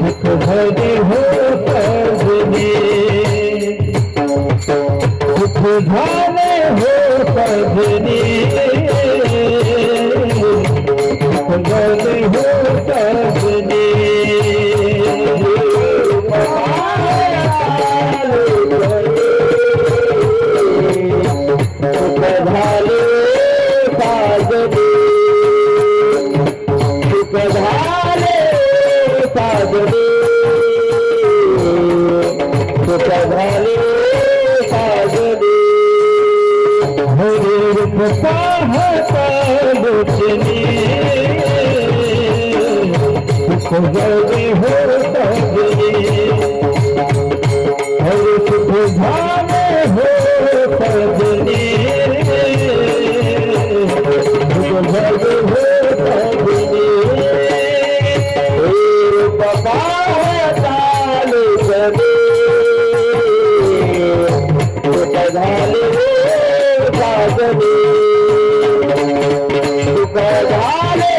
सुख झाले हो सजने सुख झाले हो सजने सुख झाले हो सजने पाहता लोचने सुख झाले हो सजने हर सुख झाले हो सजने सुख झाले हो सजने पाहता लोचने सुख झाले हो सजने सुख झाले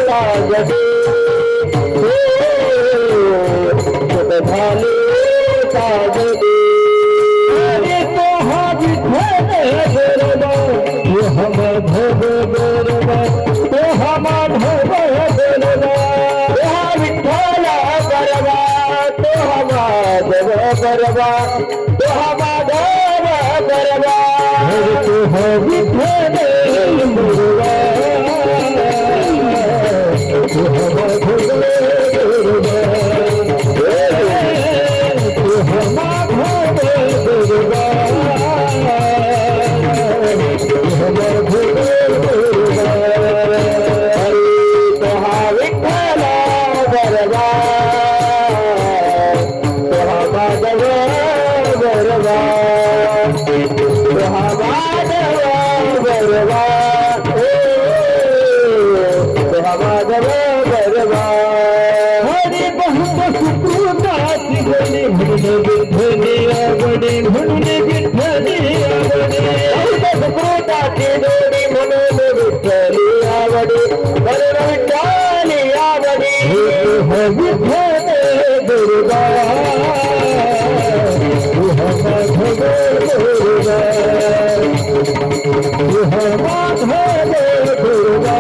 सजने सुख झाले सजने अरे तो हा विठ्ठल गरबा तो हम धब गरबा तो हम धब गरबा तो हा विठ्ठल गरबा तो हम धब गरबा तो हम धब गरबा तो हा विठ्ठल मुरवा तो हम धब गरबा तो हम धब गरबा तो हम धब गरबा तो हा विठ्ठल गरबा तो हम धब गरबा तो हम धब गरबा तो हम धब गरबा हरे बहुत सुकृताची गणे म्हणून विठ्ठले आवडे म्हणून विठ्ठले आवडे बहुत सुकृताची गणे म्हणून विठ्ठले आवडे म्हणून विठ्ठले आवडे हो विठ्ठले गरबा तू हम धब गरबा तू हम धब गरबा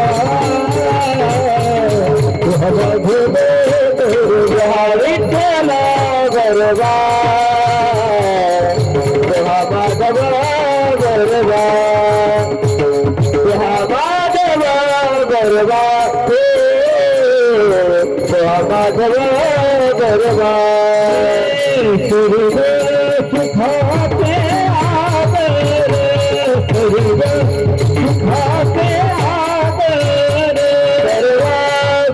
तू हम धब गरबा विठ्ठल गरबा तू हम धब गरबा तू हम धब गरबा तू हम धब गरबा सुरग सुखाते आदर सुरग सुखाते आदर सर्व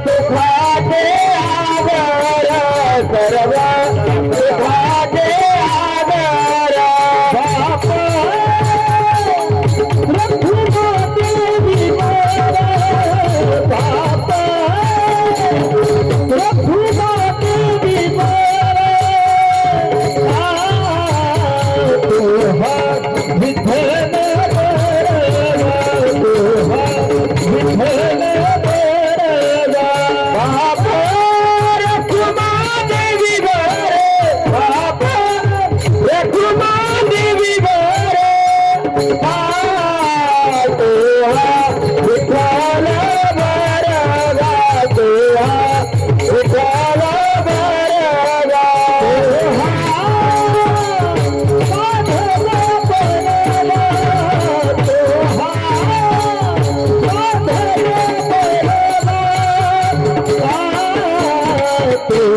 सुखाते आदर सर्व सुखाते आदर बाप रघुपति विवर बाप रघुपति विवर विठ्ठल गरबा विठ्ठल गरबा बाप रखुमाई विवर बाप रखुमाई विवर विठ्ठल गरबा विठ्ठल गरबा तू